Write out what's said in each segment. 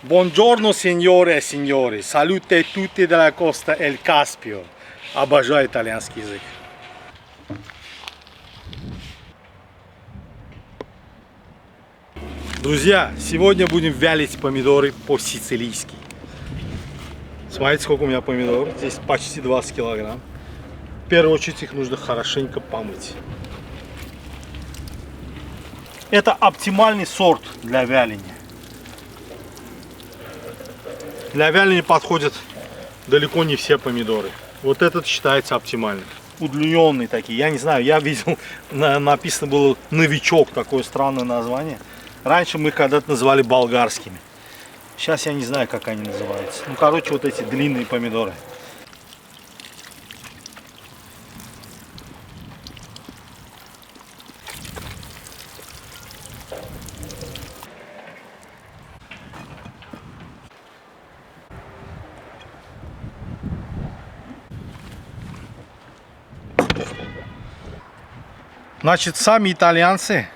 Buongiorno signore e signori, salute tutti della costa El Caspio. Обожаю итальянский язык. Друзья, сегодня будем вялить помидоры по-сицилийски. Смотрите, сколько у меня помидор. Здесь почти 20 килограмм. В первую очередь их нужно хорошенько помыть. Это оптимальный сорт для вяления. Для вяления подходят далеко не все помидоры. Вот этот считается оптимальным. Удлиненные такие. Я не знаю, я видел, написано было новичок, такое странное название. Раньше мы когда-то называли болгарскими. Сейчас я не знаю, как они называются. Ну, короче, вот эти длинные помидоры. Значит, сами итальянцы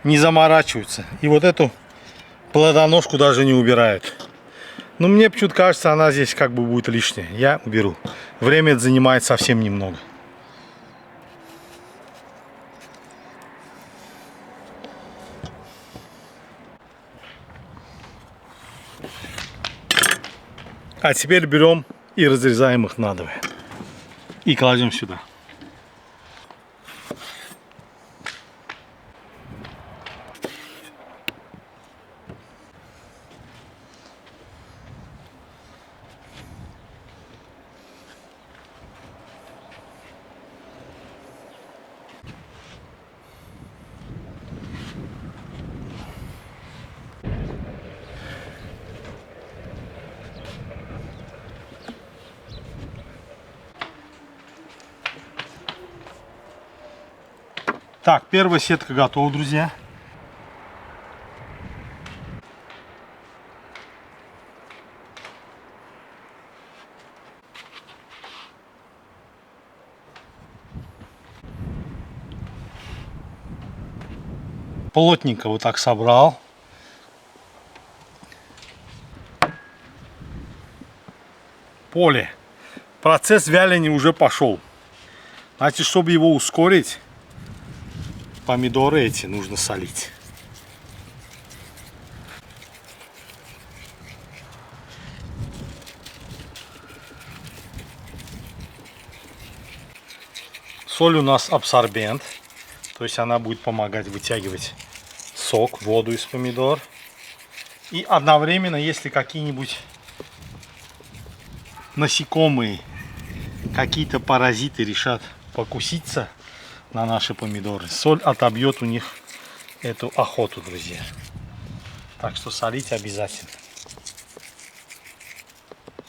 не заморачиваются. И вот эту плодоножку даже не убирают. Но мне почему-то кажется, она здесь как бы будет лишняя. Я уберу. Время это занимает совсем немного. А теперь берем и разрезаем их надвое. И кладем сюда. Так, первая сетка готова, друзья. Плотненько вот так собрал. Поле. Процесс вяления уже пошел. Значит, чтобы его ускорить, помидоры эти нужно солить. Соль у нас абсорбент, то есть она будет помогать вытягивать сок, воду из помидор. И одновременно, если какие-нибудь насекомые, какие-то паразиты решат покуситься на наши помидоры, соль отобьет у них эту охоту, друзья. Так что солить обязательно.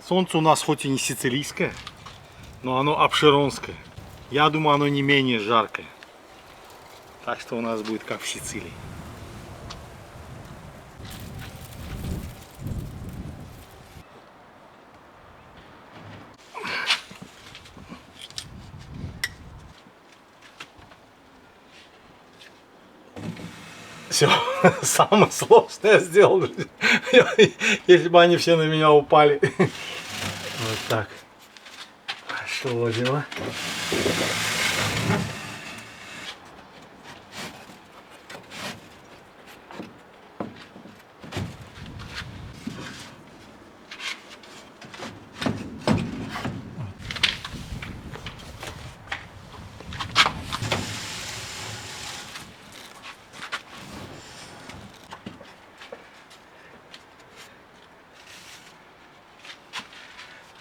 Солнце у нас хоть и не сицилийское, но оно обширонское. Я думаю, оно не менее жаркое. Так что у нас будет как в Сицилии. Все, самое сложное я сделал. Если бы они все на меня упали. Вот так. Что дело?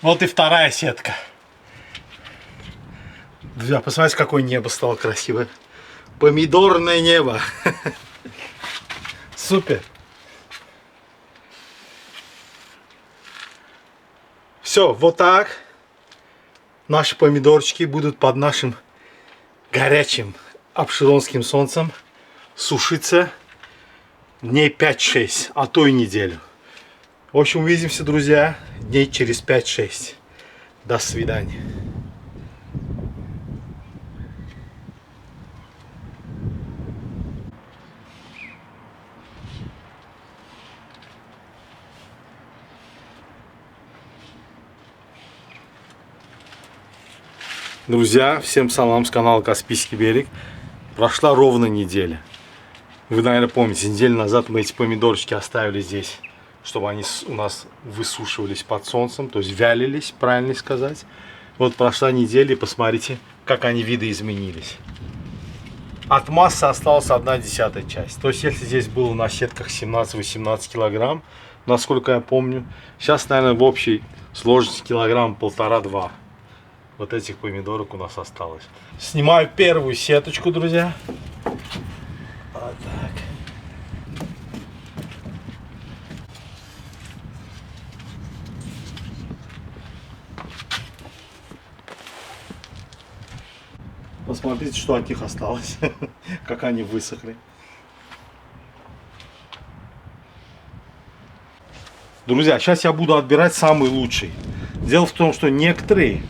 Вот и вторая сетка. Друзья, посмотрите, какое небо стало красивое. Помидорное небо. Супер. Все, вот так наши помидорчики будут под нашим горячим обширонским солнцем сушиться дней 5-6, а то и неделю. В общем, увидимся, друзья, дней через 5-6. До свидания. Друзья, всем салам с канала Каспийский берег. Прошла ровно неделя. Вы, наверное, помните, неделю назад мы эти помидорчики оставили здесь, чтобы они у нас высушивались под солнцем, то есть вялились, правильно сказать. Вот прошла неделя, и посмотрите, как они видоизменились. От массы осталась 1/10 часть. То есть, если здесь было на сетках 17-18 килограмм, насколько я помню, сейчас, наверное, в общей сложности килограмм 1,5-2. Вот этих помидорок у нас осталось. Снимаю первую сеточку, друзья. Вот так. Посмотрите, что от них осталось. Как они высохли. Друзья, сейчас я буду отбирать самый лучший. Дело в том, что некоторые,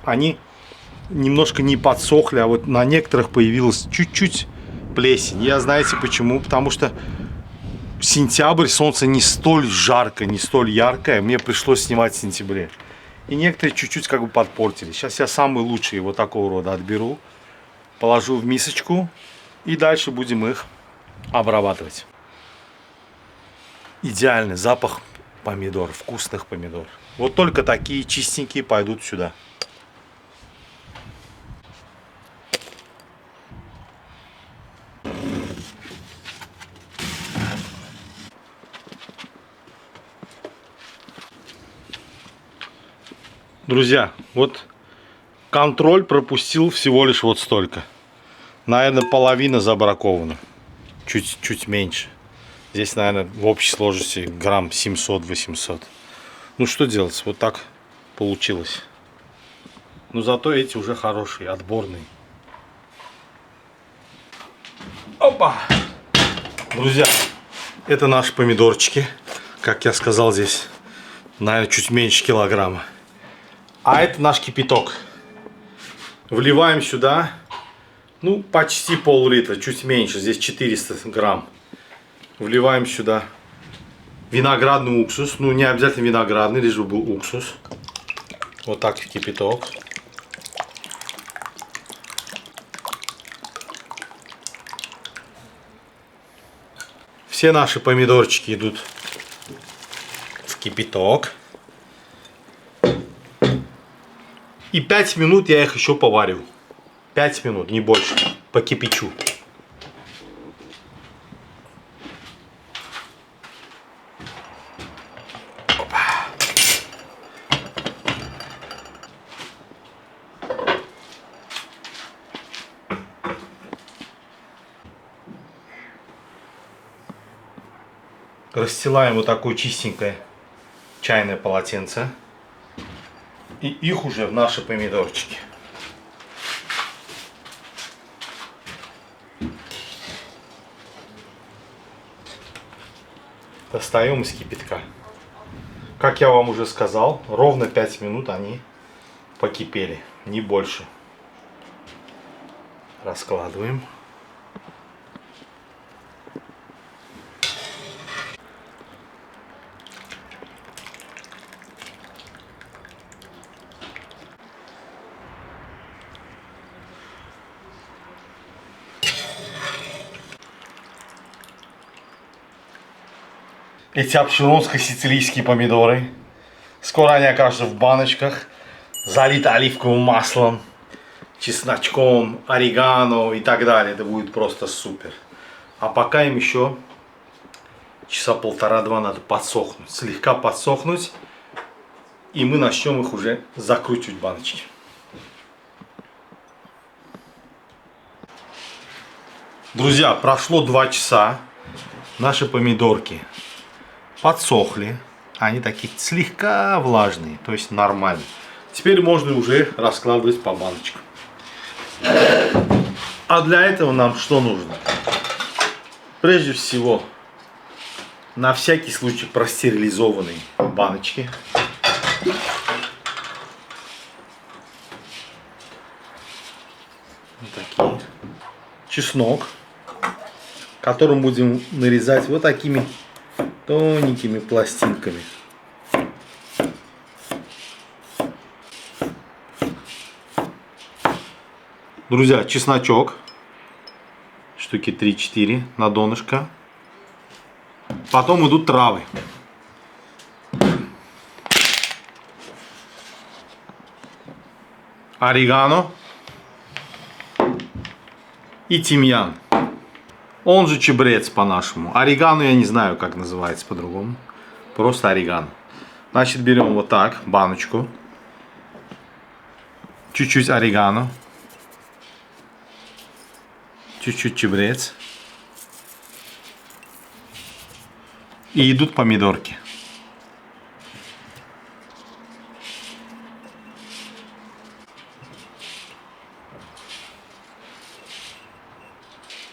они немножко не подсохли, а вот на некоторых появилась чуть-чуть плесень. Я знаете почему? Потому что сентябрь, солнце не столь жаркое, не столь яркое. Мне пришлось снимать в сентябре. И некоторые чуть-чуть как бы подпортились. Сейчас я самые лучшие вот такого рода отберу. Положу в мисочку. И дальше будем их обрабатывать. Идеальный запах помидор, вкусных помидор. Вот только такие чистенькие пойдут сюда. Друзья, вот контроль пропустил всего лишь вот столько. Наверное, половина забракована. Чуть меньше. Здесь, наверное, в общей сложности грамм 700-800. Ну, что делать? Вот так получилось. Но зато эти уже хорошие, отборные. Опа! Друзья, это наши помидорчики. Как я сказал, здесь, наверное, чуть меньше килограмма. А это наш кипяток. Вливаем сюда, ну, почти пол-литра, чуть меньше, здесь 400 грамм. Вливаем сюда виноградный уксус, ну, не обязательно виноградный, лишь бы был уксус. Вот так в кипяток. Все наши помидорчики идут в кипяток. И 5 минут я их еще поварю. 5 минут, не больше. Покипячу. Опа. Расстилаем вот такое чистенькое чайное полотенце. И их уже в наши помидорчики. Достаем из кипятка. Как я вам уже сказал, ровно 5 минут они покипели, не больше. Раскладываем. Эти обширонско-сицилийские помидоры. Скоро они окажутся в баночках, залиты оливковым маслом, чесночком, орегано и так далее. Это будет просто супер. А пока им еще часа 1,5-2 надо подсохнуть, слегка подсохнуть. И мы начнем их уже закручивать в баночки. Друзья, прошло 2 часа. Наши помидорки подсохли. Они такие слегка влажные, то есть нормально. Теперь можно уже раскладывать по баночкам. А для этого нам что нужно? Прежде всего, на всякий случай простерилизованные баночки. Вот такие. Чеснок, которым будем нарезать вот такими тоненькими пластинками. Друзья, чесночок. Штуки 3-4 на донышко. Потом идут травы. Орегано. И тимьян. Он же чабрец по-нашему. Орегано я не знаю, как называется по-другому. Просто орегано. Значит, берем вот так баночку. Чуть-чуть орегано. Чуть-чуть чабрец. И идут помидорки.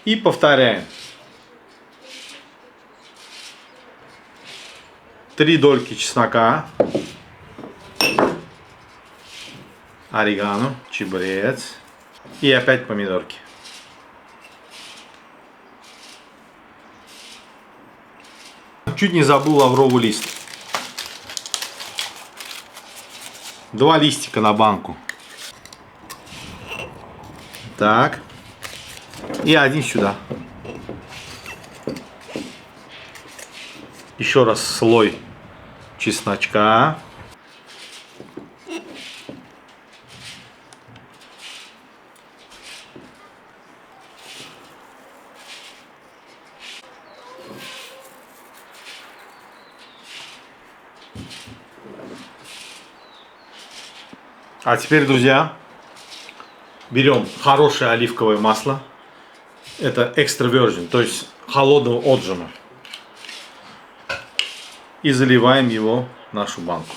И повторяем. 3 дольки чеснока. Орегано, чабрец. И опять помидорки. Чуть не забыл лавровый лист. 2 листика на банку. Так. И 1 сюда. Еще раз слой чесночка. А теперь, друзья, берем хорошее оливковое масло. Это extra virgin, то есть холодного отжима. И заливаем его в нашу банку.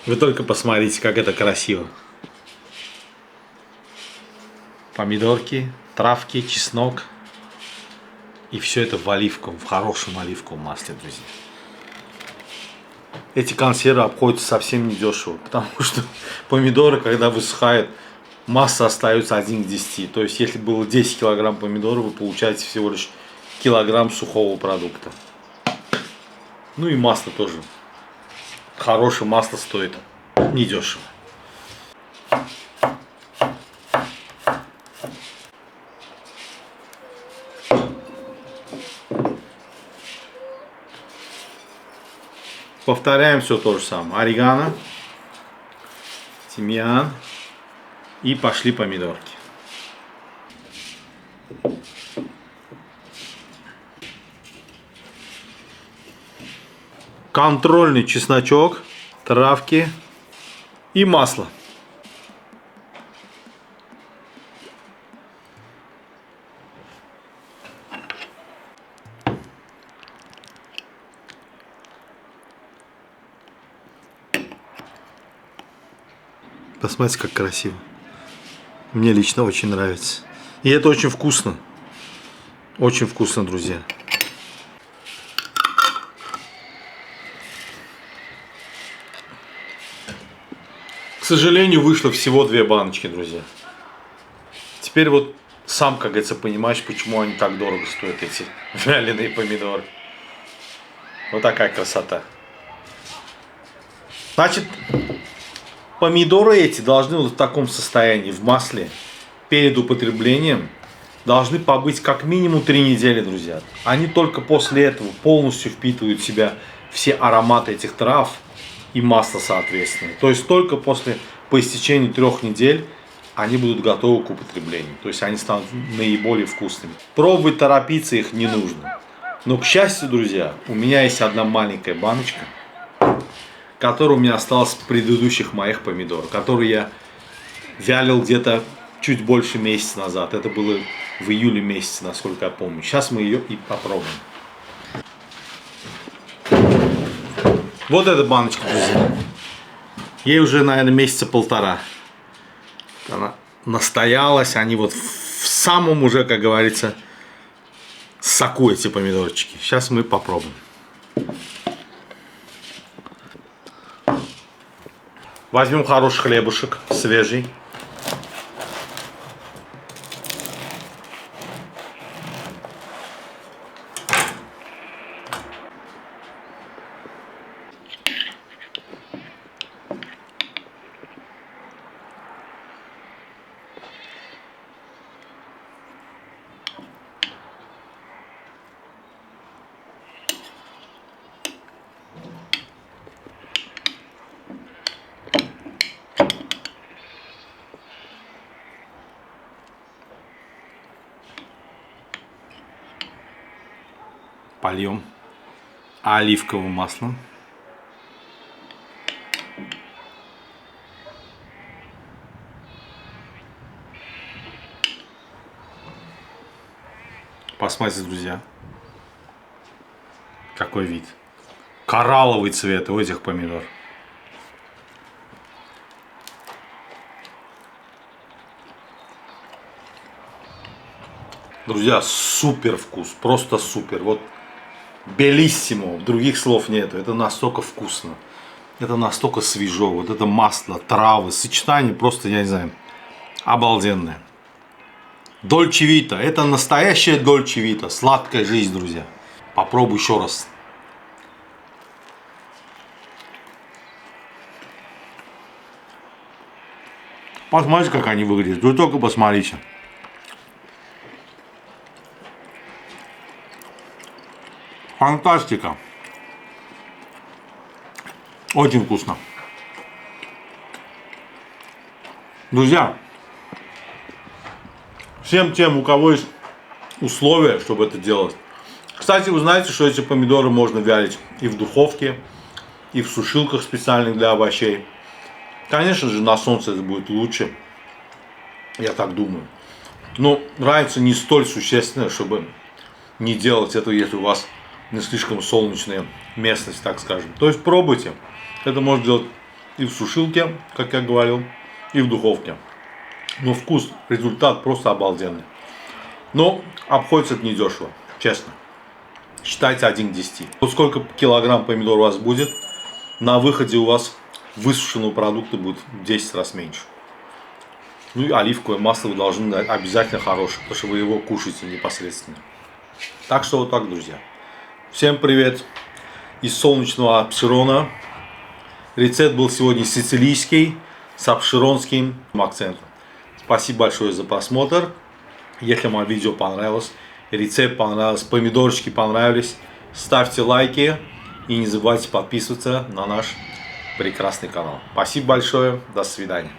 Вы только посмотрите, как это красиво. Помидорки, травки, чеснок. И все это в оливковом, в хорошем оливковом масле, друзья. Эти консервы обходятся совсем недешево, потому что помидоры, когда высыхают, масса остается 1 к 10. То есть, если было 10 килограмм помидоров, вы получаете всего лишь килограмм сухого продукта. Ну и масло тоже. Хорошее масло стоит недешево. Повторяем все то же самое. Орегано, тимьян и пошли помидорки. Контрольный чесночок, травки и масло. Посмотрите, как красиво. Мне лично очень нравится. И это очень вкусно. Очень вкусно, друзья. К сожалению, вышло всего 2 баночки, друзья. Теперь вот сам, как говорится, понимаешь, почему они так дорого стоят, эти вяленые помидоры. Вот такая красота. Значит, помидоры эти должны вот в таком состоянии, в масле, перед употреблением, должны побыть как минимум 3 недели, друзья. Они только после этого полностью впитывают в себя все ароматы этих трав и масла, соответственно. То есть только по истечении 3 недель они будут готовы к употреблению. То есть они станут наиболее вкусными. Пробовать, торопиться их не нужно. Но, к счастью, друзья, у меня есть одна маленькая баночка, которая у меня осталась с предыдущих моих помидор, которые я вялил где-то чуть больше месяца назад. Это было в июле месяце, насколько я помню. Сейчас мы ее и попробуем. Вот эта баночка, друзья. Ей уже, наверное, месяца 1,5. Она настоялась. Они вот в самом уже, как говорится, соку эти помидорчики. Сейчас мы попробуем. Возьмем хороший хлебушек, свежий. Польем оливковым маслом. Посмотрите, друзья, какой вид. Коралловый цвет у этих помидор. Друзья, супер вкус, просто супер. Вот белиссимо, других слов нету. Это настолько вкусно, это настолько свежо. Вот это масло, травы, сочетание просто, я не знаю, обалденное. Дольче Вита, это настоящая Дольче Вита, сладкая жизнь, друзья. Попробуй еще раз. Посмотрите, как они выглядят. Вы только посмотрите. Фантастика. Очень вкусно. Друзья, всем тем, у кого есть условия, чтобы это делать. Кстати, вы знаете, что эти помидоры можно вялить и в духовке, и в сушилках специальных для овощей. Конечно же, на солнце это будет лучше. Я так думаю. Но разница не столь существенная, чтобы не делать это, если у вас не слишком солнечная местность, так скажем. То есть пробуйте. Это можно делать и в сушилке, как я говорил, и в духовке. Но вкус, результат просто обалденный. Но обходится это недешево, честно. Считайте 1 к 10. Вот сколько килограмм помидор у вас будет, на выходе у вас высушенного продукта будет в 10 раз меньше. Ну и оливковое масло вы должны дать обязательно хорошее, потому что вы его кушаете непосредственно. Так что вот так, друзья. Всем привет из солнечного Апшерона. Рецепт был сегодня сицилийский, с апшеронским акцентом. Спасибо большое за просмотр. Если вам видео понравилось, рецепт понравился, помидорчики понравились, ставьте лайки и не забывайте подписываться на наш прекрасный канал. Спасибо большое. До свидания.